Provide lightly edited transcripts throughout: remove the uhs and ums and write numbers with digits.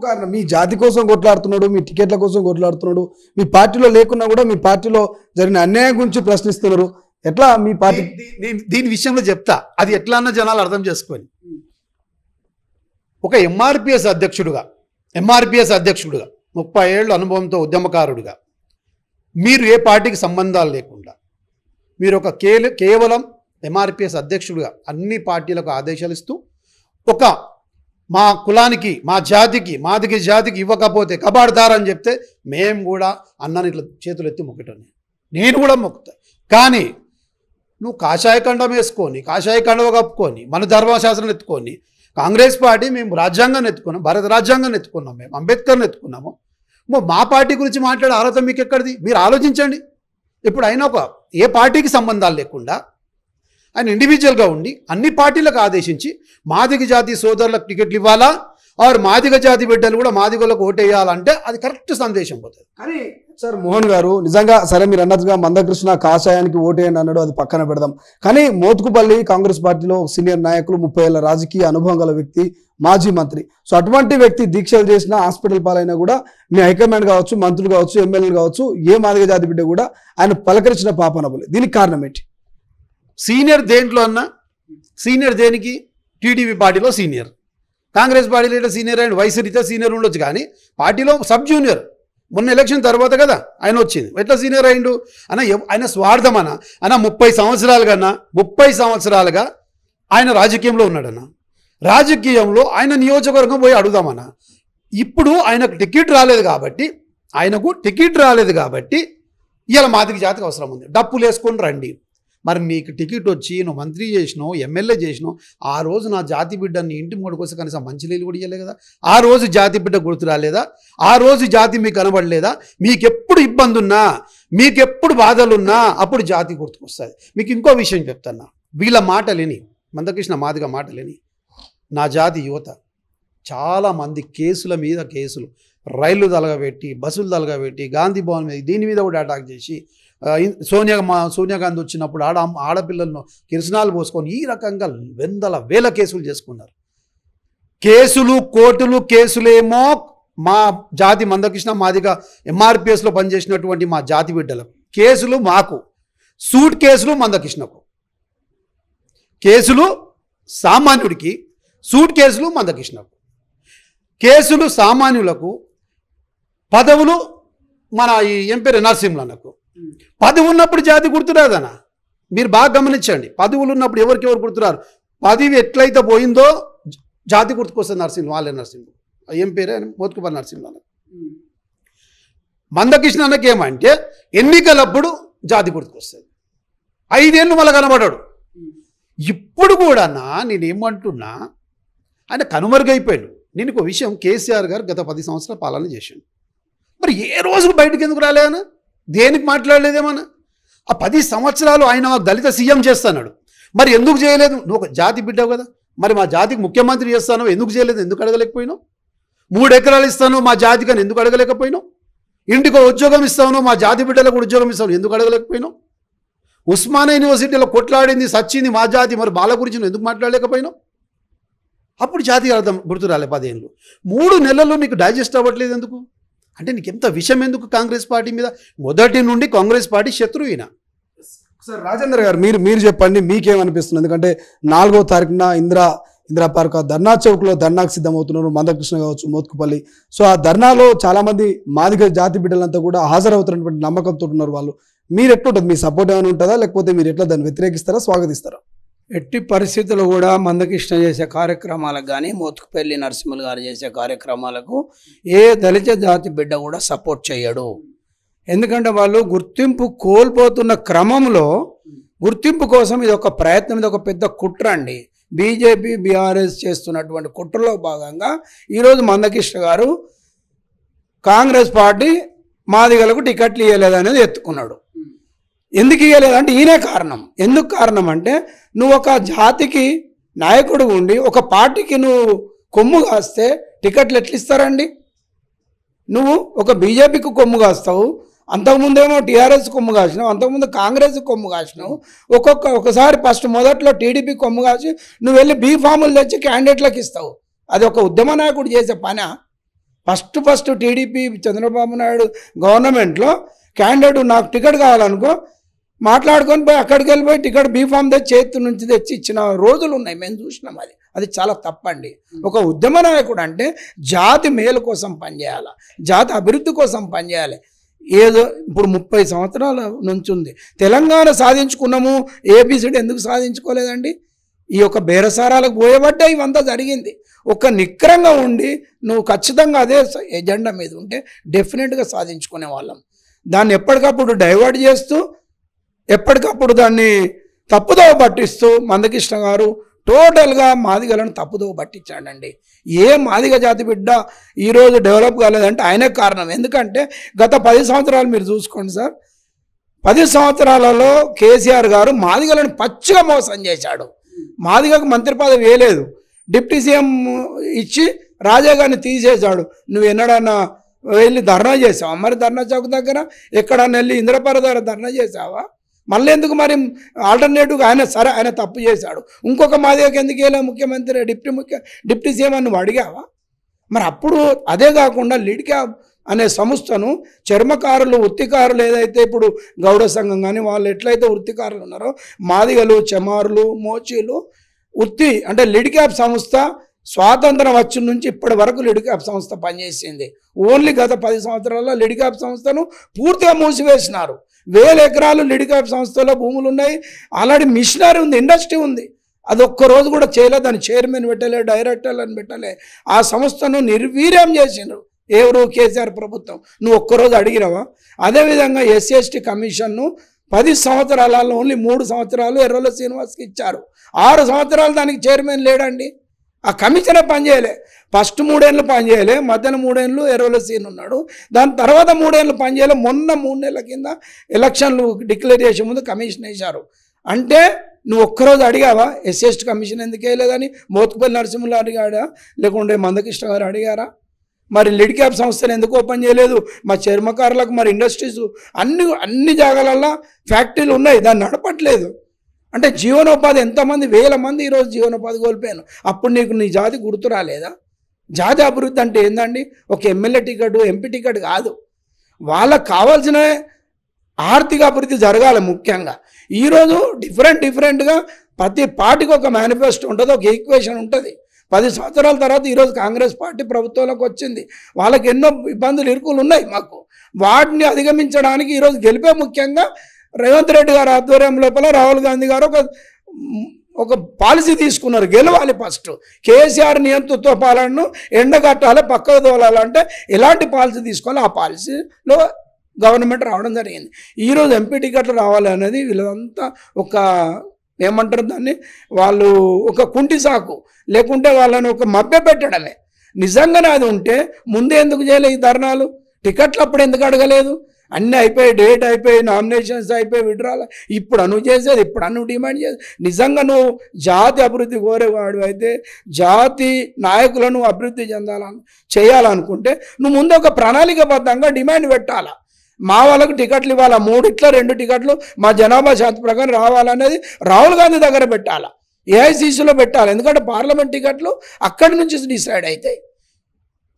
కారణం మీ జాతి కోసం కొట్లాడుతున్నాడు, మీ టికెట్ల కోసం కొట్లాడుతున్నాడు, మీ పార్టీలో లేకున్నా కూడా మీ పార్టీలో జరిగిన అన్యాయం గురించి ప్రశ్నిస్తున్నారు. ఎట్లా మీ పార్టీ దీని విషయంలో చెప్తా, అది ఎట్లా అన్న జనాలు అర్థం చేసుకొని. ఒక ఎంఆర్పిఎస్ అధ్యక్షుడుగా 30 ఏళ్ళు అనుభవంతో ఉద్యమకారుడిగా మీరు ఏ పార్టీకి సంబంధాలు లేకుండా మీరు ఒక కేవలం ఎంఆర్పిఎస్ అధ్యక్షుడిగా అన్ని పార్టీలకు ఆదేశాలు ఇస్తూ ఒక మా కులానికి మా జాతికి ఇవ్వకపోతే కబాడ్దారని చెప్తే మేము కూడా అన్నాను ఇట్లా చేతులు ఎత్తి మొక్కటని నేను కూడా మొక్కుతా. కానీ నువ్వు కాషాయ కండం వేసుకొని కాషాయ కండవ కప్పుకొని మన ధర్మశాస్త్రం ఎత్తుకొని కాంగ్రెస్ పార్టీ మేము రాజ్యాంగాన్ని ఎత్తుకున్నాం, భారత రాజ్యాంగాన్ని ఎత్తుకున్నాం, మేము అంబేద్కర్ని ఎత్తుకున్నాము. మా పార్టీ గురించి మాట్లాడే అర్హత మీకు ఎక్కడిది? మీరు ఆలోచించండి. ఇప్పుడు అయినా ఏ పార్టీకి సంబంధాలు లేకుండా ఆయన ఇండివిజువల్గా ఉండి అన్ని పార్టీలకు ఆదేశించి మాదిగ జాతి సోదరులకు టికెట్లు ఇవ్వాలా ఆర్ మాదిగ జాతి బిడ్డలు కూడా మాదిగలకు ఓటేయాలంటే అది కరెక్ట్ సందేశం పోతుంది. కానీ సార్ మోహన్ గారు నిజంగా సరే మీరు అన్నట్టుగా మందకృష్ణ కాషాయానికి ఓటేయండి అన్నాడు, అది పక్కన పెడదాం. కానీ మోత్కుపల్లి కాంగ్రెస్ పార్టీలో సీనియర్ నాయకులు 30 ఏళ్ల రాజకీయ అనుభవం గల వ్యక్తి, మాజీ మంత్రి. సో అటువంటి వ్యక్తి దీక్షలు చేసిన హాస్పిటల్ పాలైనా కూడా మీ హైకమాండ్ కావచ్చు, మంత్రులు కావచ్చు, ఎమ్మెల్యేలు కావచ్చు, ఏ మాదిగ జాతి బిడ్డ కూడా ఆయన పలకరించిన పాపనబోలే. దీనికి కారణం ఏంటి? సీనియర్ దేంట్లో అన్నా సీనియర్ దేనికి? టీడీపీ పార్టీలో సీనియర్, కాంగ్రెస్ పార్టీలో సీనియర్ అండ్ వైసీపీతో సీనియర్ ఉండొచ్చు, కానీ పార్టీలో సబ్ జూనియర్. మొన్న ఎలక్షన్ తర్వాత కదా ఆయన వచ్చింది. ఎట్లా సీనియర్ అయిండు అన్న? ఆయన స్వార్థం అన్న 30 సంవత్సరాలుగా ఆయన రాజకీయంలో ఉన్నాడన్న. రాజకీయంలో ఆయన నియోజకవర్గం పోయి అడుగుదామన్నా. ఇప్పుడు ఆయనకు టికెట్ రాలేదు కాబట్టి ఇవాళ మాదిగ జాతికి అవసరం ఉంది, డప్పులు వేసుకొని రండి. మరి మీకు టికెట్ వచ్చి నువ్వు మంత్రి చేసినావు, ఎమ్మెల్యే చేసినావు, ఆ రోజు నా జాతి బిడ్డని ఇంటి ముందుకొస్తే కనీసం మంచినీళ్ళు కూడా ఇవ్వలే కదా? ఆ రోజు జాతి బిడ్డ గుర్తు రాలేదా? ఆ రోజు జాతి మీకు కనబడలేదా? మీకెప్పుడు ఇబ్బంది ఉన్నా, మీకెప్పుడు బాధలున్నా అప్పుడు జాతి గుర్తుకొస్తుంది. మీకు ఇంకో విషయం చెప్తున్నా, వీళ్ళ మాటలేని మందకృష్ణ మాదిగ మాటలేని నా జాతి యువత చాలామంది కేసుల మీద కేసులు, రైళ్లు తలగబెట్టి, బస్సులు తలగబెట్టి, గాంధీ భవన్ మీద దీని మీద కూడా అటాక్ చేసి, సోనియా గాంధీ వచ్చినప్పుడు ఆడపిల్లలను కిరసనాలు పోసుకొని ఈ రకంగా వేల కేసులు చేసుకున్నారు. కోర్టులు కేసులేమో మా జాతి మందకృష్ణ మాదిగ ఎంఆర్పిఎస్లో పనిచేసినటువంటి మా జాతి బిడ్డలకు, కేసులు మాకు, సూట్ కేసులు మందకృష్ణకు. కేసులు సామాన్యుడికి, సూట్ కేసులు మందకృష్ణకు. కేసులు సామాన్యులకు, పదవులు మన ఈ ఎంపీ నరసింహలకు. పదవి ఉన్నప్పుడు జాతి గుర్తురాదనా? మీరు బాగా గమనించండి. పదవులు ఉన్నప్పుడు ఎవరికి గుర్తురారు. పదవి ఎట్లయితే పోయిందో జాతి గుర్తుకొస్తుంది. నరసింహ ఏం పేరే మోత్కుపల్లి నరసింహ. మందకృష్ణ అన్నకి ఏమంటే ఎన్నికలప్పుడు జాతి గుర్తుకొస్తుంది. 5 ఏళ్ళు మళ్ళీ కనబడాడు. ఇప్పుడు కూడా నేనేమంటున్నా, ఆయన కనుమరుగైపోయాడు. నేను ఒక విషయం, కేసీఆర్ గారు గత 10 సంవత్సరాల పాలన చేశాడు. మరి ఏ రోజుకు బయటకు ఎందుకు రాలేదన్నా? దేనికి మాట్లాడలేదేమన్నా? ఆ 10 సంవత్సరాలు ఆయన దళిత సీఎం చేస్తున్నాడు. మరి ఎందుకు చేయలేదు? నువ్వు ఒక జాతి బిడ్డవు కదా, మరి మా జాతికి ముఖ్యమంత్రి చేస్తాను ఎందుకు చేయలేదు? ఎందుకు అడగలేకపోయినావు? 3 ఎకరాలు ఇస్తాను మా జాతికి అని ఎందుకు అడగలేకపోయినావు? ఇంటికి ఉద్యోగం ఇస్తాను మా జాతి బిడ్డలకు ఉద్యోగం ఇస్తాను ఎందుకు అడగలేకపోయినావు? ఉస్మానియా యూనివర్సిటీలో కొట్లాడింది సచ్చింది మా జాతి, మరి వాళ్ళ గురించి నువ్వు ఎందుకు మాట్లాడలేకపోయినావు? అప్పుడు జాతి అర్థం గుర్తు రాలే. 10 ఏళ్ళు 3 నెలల్లో నీకు డైజెస్ట్ అవ్వట్లేదు ఎందుకు? అంటే నీకు ఎంత విషయం ఎందుకు కాంగ్రెస్ పార్టీ మీద? మొదటి నుండి కాంగ్రెస్ పార్టీ శత్రువునా? సార్ రాజేంద్ర గారు మీరు చెప్పండి, మీకేమనిపిస్తుంది? ఎందుకంటే 4వ తారీఖున ఇందిరా పార్క్ ధర్నా చౌక్లో ధర్నాకు సిద్ధమవుతున్నారు మందకృష్ణ కావచ్చు, మోత్కుపల్లి. సో ఆ ధర్నాలో చాలామంది మాదిగ జాతి బిడ్డలంతా కూడా హాజరవుతున్నటువంటి నమ్మకంతో ఉన్నారు వాళ్ళు. మీరు ఎట్లుంటుంది? మీ సపోర్ట్ ఏమైనా ఉంటుందా, లేకపోతే మీరు ఎట్లా దాన్ని వ్యతిరేకిస్తారా, స్వాగతిస్తారా? ఎట్టి పరిస్థితుల్లో కూడా మందకృష్ణ చేసే కార్యక్రమాలకు కానీ, మోత్కుపల్లి నరసింహులు గారు చేసే కార్యక్రమాలకు ఏ దళిత జాతి బిడ్డ కూడా సపోర్ట్ చేయడు. ఎందుకంటే వాళ్ళు గుర్తింపు కోల్పోతున్న క్రమంలో గుర్తింపు కోసం ఇది ఒక ప్రయత్నం, ఇది ఒక పెద్ద కుట్ర అండి. బీజేపీ బీఆర్ఎస్ చేస్తున్నటువంటి కుట్రలో భాగంగా ఈరోజు మందకృష్ణ గారు కాంగ్రెస్ పార్టీ మాదిగలకు టికెట్లు ఇవ్వలేదనేది ఎత్తుకున్నాడు. ఎందుకు ఇవ్వలేదంటే ఈయనే కారణం. ఎందుకు కారణం అంటే, నువ్వు ఒక జాతికి నాయకుడు ఉండి ఒక పార్టీకి నువ్వు కొమ్ము కాస్తే టికెట్లు ఎట్లా ఇస్తారండి? నువ్వు ఒక బీజేపీకి కొమ్ము కాస్తావు, అంతకుముందేమో టీఆర్ఎస్ కొమ్ము కాసినావు, అంతకుముందు కాంగ్రెస్ కొమ్ము కాసినావు, ఒకసారి ఫస్ట్ మొదట్లో టీడీపీ కొమ్ము కాసి నువ్వు వెళ్ళి బీ ఫాములు తెచ్చి క్యాండిడేట్లకు ఇస్తావు. అది ఒక ఉద్యమ నాయకుడు చేసే పని. ఫస్ట్ టీడీపీ చంద్రబాబు నాయుడు గవర్నమెంట్లో క్యాండిడేట్ నాకు టికెట్ కావాలనుకో మాట్లాడుకొని పోయి అక్కడికి వెళ్ళిపోయి టికెట్ బీఫామ్ తెచ్చి చేతి నుంచి తెచ్చి ఇచ్చిన రోజులు ఉన్నాయి, మేము చూసినాం. అది చాలా తప్పండి. ఒక ఉద్యమ నాయకుడు అంటే జాతి మేలు కోసం పనిచేయాలి, జాతి అభివృద్ధి కోసం పనిచేయాలి. ఏదో ఇప్పుడు 30 సంవత్సరాల నుంచి ఉంది, తెలంగాణ సాధించుకున్నాము, ఏబిసిడి ఎందుకు సాధించుకోలేదండి? ఈ యొక్క బేరసారాలకు పోయేబట్టే ఇవంతా జరిగింది. ఒక నిక్రంగా ఉండి నువ్వు ఖచ్చితంగా అదే ఎజెండా మీద ఉంటే డెఫినెట్గా సాధించుకునే వాళ్ళం. దాన్ని ఎప్పటికప్పుడు డైవర్ట్ చేస్తూ ఎప్పటికప్పుడు దాన్ని తప్పుదోవ పట్టిస్తూ మందకృష్ణ గారు టోటల్గా మాదిగలను తప్పుదోవ పట్టించాడండి. ఏ మాదిగ జాతి బిడ్డ ఈరోజు డెవలప్ కాలేదంటే ఆయనే కారణం. ఎందుకంటే గత 10 సంవత్సరాలు మీరు చూసుకోండి సార్, 10 సంవత్సరాలలో కేసీఆర్ గారు మాదిగలను పచ్చిగా మోసం చేశాడు. మాదిగకు మంత్రి పదవి వేయలేదు, డిప్యూటీ సీఎం ఇచ్చి రాజా గారిని తీసేశాడు. నువ్వు ఎన్నడన్నా వెళ్ళి ధర్నా చేసావా? మరి ధర్నా చౌక్ దగ్గర ఎక్కడన్నా వెళ్ళి ఇంద్రపర దగ్గర ధర్నా చేసావా? మళ్ళీ ఎందుకు మరి ఆల్టర్నేటివ్గా ఆయన తప్పు చేశాడు, ఇంకొక మాదిగకి ఎందుకు వెళ్ళా ముఖ్యమంత్రి డిప్యూటీ సీఎం అని నువ్వు అడిగావా? మరి అప్పుడు అదే కాకుండా లిడ్ క్యాబ్ అనే సంస్థను చర్మకారులు వృత్తికారులు ఏదైతే ఇప్పుడు గౌడ సంఘం కానీ వాళ్ళు ఎట్లయితే వృత్తికారులు ఉన్నారో మాదిగలు చెమారులు మోచీలు వృత్తి అంటే లిడ్ క్యాబ్ సంస్థ స్వాతంత్రం వచ్చి నుంచి ఇప్పటి వరకు లిడ్ క్యాబ్ సంస్థ పనిచేసింది. ఓన్లీ గత 10 సంవత్సరాల్లో లిడ్ క్యాబ్ సంస్థను పూర్తిగా మూసివేసినారు. 1000 ఎకరాలు లిడ్ క్యాబ్ సంస్థలో భూములు ఉన్నాయి, ఆల్రెడీ మిషనరీ ఉంది, ఇండస్ట్రీ ఉంది. అది ఒక్కరోజు కూడా చేయలేదు, దాని చైర్మన్ పెట్టలే, డైరెక్టర్లను పెట్టలే. ఆ సంస్థను నిర్వీర్యం చేసినారు ఎవరు? కేసీఆర్ ప్రభుత్వం. నువ్వు ఒక్కరోజు అడిగినావా? అదేవిధంగా SC/ST కమిషన్ను 10 సంవత్సరాలలో ఓన్లీ 3 సంవత్సరాలు ఎర్రల శ్రీనివాస్కి ఇచ్చారు. 6 సంవత్సరాలు దానికి చైర్మన్ లేడండి. ఆ కమిషనే పనిచేయలే. ఫస్ట్ 3 ఏళ్ళు పనిచేయలే, మధ్యన 3 ఏళ్ళు ఎర్రల సీన్ ఉన్నాడు, దాని తర్వాత 3 ఏళ్ళు పనిచేయలే. మొన్న 3 నెలల కింద ఎలక్షన్లు డిక్లేర్ చేసే ముందు కమిషన్ వేశారు. అంటే నువ్వు ఒక్కరోజు అడిగావా SC/ST కమిషన్ ఎందుకు వేయలేదని? మోత్కుపల్లి నరసింహులు అడిగాడా, లేకుంటే మందకృష్ణ గారు అడిగారా? మరి లిడ్ క్యాబ్ సంస్థను ఎందుకు ఓపెన్ చేయలేదు? మా చర్మకారులకు మరి ఇండస్ట్రీస్ అన్ని జాగాలల్లో ఫ్యాక్టరీలు ఉన్నాయి, దాన్ని నడపట్లేదు. అంటే జీవనోపాధి ఎంతమంది 1000 మంది ఈరోజు జీవనోపాధి కోల్పోయాను. అప్పుడు నీకు నీ జాతి గుర్తు రాలేదా? జాతి అభివృద్ధి అంటే ఏందండి? ఒక ఎమ్మెల్యే టికెట్ ఎంపీ టికెట్ కాదు, వాళ్ళకు కావాల్సిన ఆర్థిక అభివృద్ధి జరగాలి. ముఖ్యంగా ఈరోజు డిఫరెంట్గా ప్రతి పార్టీకి ఒక మేనిఫెస్టో ఉంటుంది, ఒక ఈక్వేషన్ ఉంటుంది. 10 సంవత్సరాల తర్వాత ఈరోజు కాంగ్రెస్ పార్టీ ప్రభుత్వంలోకి వచ్చింది, వాళ్ళకి ఎన్నో ఇబ్బందులు ఇరుకులు ఉన్నాయి. మాకు వాటిని అధిగమించడానికి ఈరోజు గెలిపే ముఖ్యంగా రేవంత్ రెడ్డి గారు ఆధ్వర్యం లోపల రాహుల్ గాంధీ గారు ఒక పాలసీ తీసుకున్నారు, గెలవాలి. ఫస్ట్ కేసీఆర్ నియంతృత్వ పాలనను ఎండగట్టాలి, పక్కకు తోలాలంటే ఎలాంటి పాలసీ తీసుకోవాలి, ఆ పాలసీలో గవర్నమెంట్ రావడం జరిగింది. ఈరోజు ఎంపీ టికెట్లు రావాలి అనేది వీళ్ళంతా ఒక ఏమంటారు దాన్ని, వాళ్ళు ఒక కుంటి సాకు, లేకుంటే వాళ్ళని ఒక మభ్య పెట్టడమే. నిజంగానే అది ఉంటే ముందే ఎందుకు చేయలే ఈ ధర్నాలు? టికెట్లు అప్పుడు ఎందుకు అడగలేదు? అన్నీ అయిపోయి, డేట్ అయిపోయి, నామినేషన్స్ అయిపోయి, విడ్రాలు. ఇప్పుడు నువ్వు చేసేది, ఇప్పుడు నువ్వు డిమాండ్ చేసేది. నిజంగా నువ్వు జాతి అభివృద్ధి కోరేవాడు అయితే, జాతి నాయకులను అభివృద్ధి చేయాలనుకుంటే నువ్వు ముందు ఒక ప్రణాళికబద్ధంగా డిమాండ్ పెట్టాలా. మా వాళ్ళకు టికెట్లు ఇవ్వాలా, 2 టికెట్లు మా జనాభా శాతం ప్రకారం రావాలనేది రాహుల్ గాంధీ దగ్గర పెట్టాలా, AICCలో పెట్టాలి. ఎందుకంటే పార్లమెంట్ టికెట్లు అక్కడి నుంచి డిసైడ్ అవుతాయి.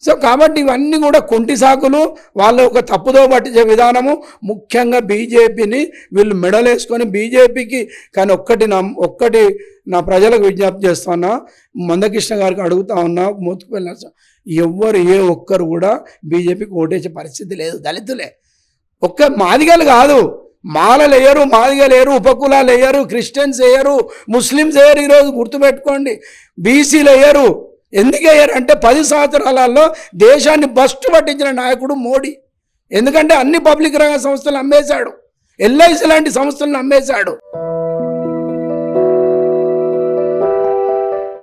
సో కాబట్టి ఇవన్నీ కూడా కుంటి సాకులు, వాళ్ళ ఒక తప్పుదో పట్టించే విధానము. ముఖ్యంగా బీజేపీని వీళ్ళు మెడలేసుకొని బీజేపీకి కానీ ఒక్కటి నా ప్రజలకు విజ్ఞప్తి చేస్తున్నా, మందకృష్ణ గారికి అడుగుతా ఉన్నా, మోత్కుపల్లి ఎవ్వరు ఏ ఒక్కరు కూడా బీజేపీకి ఓటేసే పరిస్థితి లేదు. దళితులే, ఒక్క మాదిగలు కాదు, మాలలు వేయరు, మాదిగలు వేయరు, ఉపకులాలు వేయరు, క్రిస్టియన్స్ వేయరు, ముస్లిమ్స్ వేయరు. ఈరోజు గుర్తుపెట్టుకోండి, బీసీలు వేయరు. ఎందుకు వేయరు అంటే 10 సంవత్సరాలలో దేశాన్ని బస్టు పట్టించిన నాయకుడు మోడీ. ఎందుకంటే అన్ని పబ్లిక్ రంగ సంస్థలు అమ్మేశాడు, LIC లాంటి సంస్థలను అమ్మేశాడు.